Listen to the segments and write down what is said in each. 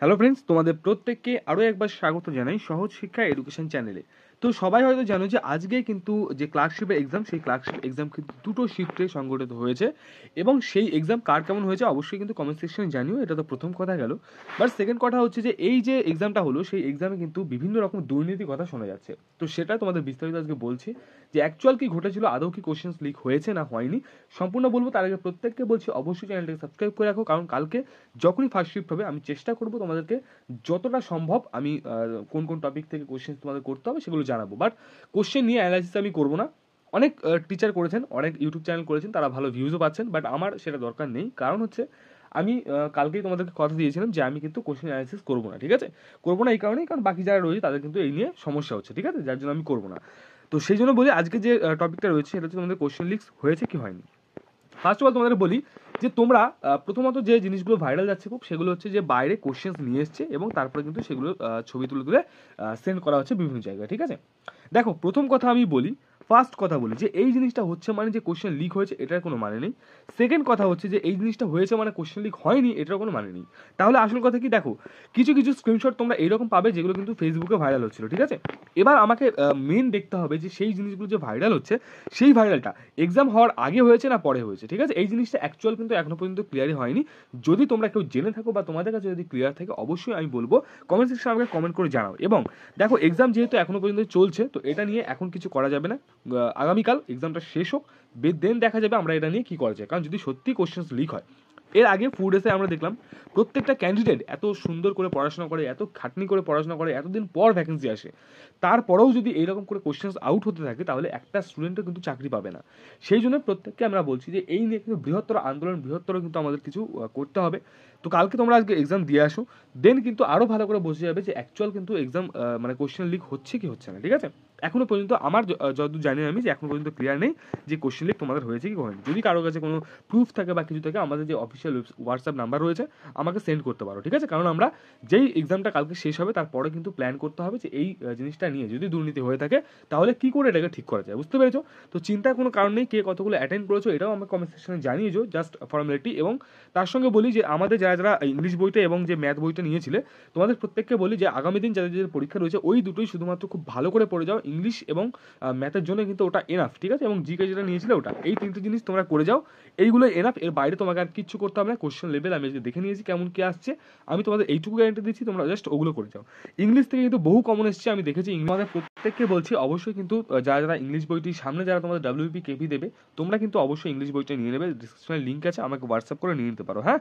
Hello friends, তোমাদের প্রত্যেককে আরও একবার স্বাগত জানাই সহজ শিক্ষা এডুকেশন চ্যানেলে। তো সবাই হয়তো জানো যে আজকে কিন্তু যে ক্লার্কশিপের এক্সাম, সেই ক্লার্কশিপ এক্সাম কিন্তু দুটো শিফটে সংগঠিত হয়েছে এবং সেই এক্সাম কার কেমন হয়েছে অবশ্যই কিন্তু কমেন্ট সেকশনে জানিও। এটা তো প্রথম কথা গেল। বাট সেকেন্ড কথা হচ্ছে যে এই যে এক্সামটা হলো, সেই এক্সামে কিন্তু বিভিন্ন রকম দুর্নীতি কথা শোনা যাচ্ছে। তো সেটা তোমাদের বিস্তারিত আজকে বলছি যে অ্যাকচুয়াল কি ঘটেছিল, আদৌ কি কোশ্চেন্স লিক হয়েছে না হয়নি, সম্পূর্ণ বলবো। তার আগে প্রত্যেককে বলছি অবশ্যই চ্যানেলটাকে সাবস্ক্রাইব করে রাখো, কারণ কালকে যখনই ফার্স্ট শিফট হবে আমি চেষ্টা করবো তোমাদেরকে যতটা সম্ভব আমি কোন কোন টপিক থেকে কোশ্চেন তোমাদের করতে হবে সেগুলো জানাবো। বাট কোশ্চেন নিয়ে অ্যানালাইসিস আমি করবো না। অনেক টিচার করেছেন, অনেক ইউটিউব চ্যানেল করেছেন, তারা ভালো ভিউজও পাচ্ছেন, বাট আমার সেটা দরকার নেই। কারণ হচ্ছে আমি কালকেই তোমাদেরকে কথা দিয়েছিলাম যে আমি কিন্তু কোশ্চেন অ্যানালাইসিস করবো না, ঠিক আছে? করবো না এই কারণেই, কারণ বাকি যারা রয়েছে তাদের কিন্তু এই নিয়ে সমস্যা হচ্ছে, ঠিক আছে, যার জন্য আমি করবো না। তো সেই জন্য বলি আজকে যে টপিকটা রয়েছে সেটা হচ্ছে তোমাদের কোশ্চেন লিক্স হয়েছে কি হয়নি। ফার্স্ট অফ অল তোমাদের বলি যে তোমরা প্রথমত যে জিনিসগুলো ভাইরাল যাচ্ছে খুব, সেগুলো হচ্ছে যে বাইরে কোশ্চেন্স নিয়ে এসছে এবং তারপরে কিন্তু সেগুলো ছবি তুলে তুলে সেন্ড করা হচ্ছে বিভিন্ন জায়গায়, ঠিক আছে? দেখো, প্রথম কথা আমি বলি, ফার্স্ট কথা বলি যে এই জিনিসটা হচ্ছে মানে যে কোশ্চেন লিক হয়েছে এটার কোনো মানে নেই। সেকেন্ড কথা হচ্ছে যে এই জিনিসটা হয়েছে মানে কোশ্চেন লিক হয়নি এটার কোনো মানে নেই। তাহলে আসল কথা কি, দেখো কিছু কিছু স্ক্রিনশট তোমরা এইরকম পাবে যেগুলো কিন্তু ফেসবুকে ভাইরাল হচ্ছিল, ঠিক আছে? এবার আমাকে মেন দেখতে হবে যে সেই জিনিসগুলো যে ভাইরাল হচ্ছে, সেই ভাইরালটা এক্সাম হওয়ার আগে হয়েছে না পরে হয়েছে, ঠিক আছে? এই জিনিসটা অ্যাকচুয়াল কিন্তু এখনো পর্যন্ত ক্লিয়ারই হয়নি। যদি তোমরা কেউ জেনে থাকো বা তোমাদের কাছে যদি ক্লিয়ার থাকে অবশ্যই আমি বলবো কমেন্ট সেকশনে আমাকে কমেন্ট করে জানাও। এবং দেখো, এক্সাম যেহেতু এখনো পর্যন্ত চলছে, তো এটা নিয়ে এখন কিছু করা যাবে না। আগামীকাল এক্সামটা শেষ হোক, দেন দেখা যাবে আমরা এটা নিয়ে কি করা যায়। কারণ যদি সত্যি কোশ্চেন্স লিক হয়, এর আগে ফুড এসে আমরা দেখলাম প্রত্যেকটা ক্যান্ডিডেট এত সুন্দর করে পড়াশোনা করে, এত খাটনি করে পড়াশোনা করে, এতদিন পর ভ্যাকেন্সি আসে, তারপরেও যদি এইরকম করে কোশ্চেন্স আউট হতে থাকে তাহলে একটা স্টুডেন্টও কিন্তু চাকরি পাবে না। সেই জন্য প্রত্যেককে আমরা বলছি যে এই নিয়ে কিন্তু বৃহত্তর আন্দোলন, বৃহত্তর কিন্তু আমাদের কিছু করতে হবে। তো কালকে তোমরা আজকে এক্সাম দিয়ে আসো, দেন কিন্তু আরও ভালো করে বোঝা যাবে যে অ্যাকচুয়াল কিন্তু এক্সাম মানে কোশ্চেন লিক হচ্ছে কি হচ্ছে না, ঠিক আছে? এখনো পর্যন্ত আমার যতদূর জানি আমি যে এখনো পর্যন্ত ক্লিয়ার নেই যে কোশ্চেন লিক তোমাদের হয়েছে কি হয়নি। যদি কারো কাছে কোনো প্রুফ থাকে বা কিছু থাকে, আমাদের যে অফিসিয়াল হোয়াটসঅ্যাপ নাম্বার রয়েছে আমাকে সেন্ড করতে পারো, ঠিক আছে? কারণ আমরা যেই এক্সামটা কালকে শেষ হবে তারপরে কিন্তু প্ল্যান করতে হবে যে এই জিনিসটা নিয়ে যদি দুর্নীতি হয়ে থাকে তাহলে কি করে এটাকে ঠিক করা যায়, বুঝতে পেরেছো? তো চিন্তার কোনো কারণ নেই, কে কতগুলো অ্যাটেন্ড করেছো এটাও আমাকে কমেন্ট সেকশনে জানিয়েছো, জাস্ট ফর্মালিটি। এবং তার সঙ্গে বলি যে আমাদের যারা যারা ইংলিশ বইটা এবং যে ম্যাথ বইটা নিয়েছিলে, তোমাদের প্রত্যেককে বলি যে আগামী দিন যাদের যাদের পরীক্ষা রয়েছে ওই দুটোই শুধুমাত্র খুব ভালো করে পড়ে যাও। ইংলিশ এবং ম্যাথের জন্য কিন্তু ওটা এনাফ, ঠিক আছে? এবং জিকে যেটা নিয়েছিলে ওটা, এই তিনটে জিনিস তোমরা করে যাও, এইগুলো এনাফ। এর বাইরে তোমাকে আর কিচ্ছু করতে হবে না। কোশ্চেন লেভেল আমি দেখে নিয়েছি কেমন কি আসছে, আমি তোমাদের এইটুকু গ্যারান্টি দিচ্ছি, তোমরা জাস্ট ওগুলো করে যাও। ইংলিশ থেকে কিন্তু বহু কমন এসছে আমি দেখেছি। আমাদের প্রত্যেককে বলছি অবশ্যই কিন্তু যারা যারা ইংলিশ বইটি সামনে যারা তোমাদের ডাব্লিউপি কেপি দেবে, তোমরা কিন্তু অবশ্যই ইংলিশ বইটা নিয়ে নেবে। ডিসক্রিপশনে লিঙ্ক আছে, আমাকে হোয়াটসঅ্যাপ করে নিয়ে নিতে পারো, হ্যাঁ?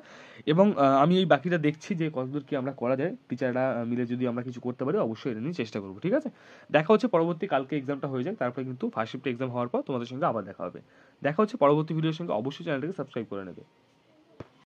এবং আমি এই বাকিটা দেখছি যে কতদূর কি আমরা করা যায়, টিচাররা মিলে যদি আমরা কিছু করতে পারি অবশ্যই এটা নিয়ে চেষ্টা করবো, ঠিক আছে? দেখা হচ্ছে পরবর্তী, কালকে এক্সামটা হয়ে যায়, তারপরে কিন্তু ফার্স্ট শিফট এক্সাম হওয়ার পর তোমাদের সঙ্গে আবার দেখা হবে। দেখা হচ্ছে পরবর্তী ভিডিওর সঙ্গে। অবশ্যই চ্যানেলটাকে সাবস্ক্রাইব করে নেবে।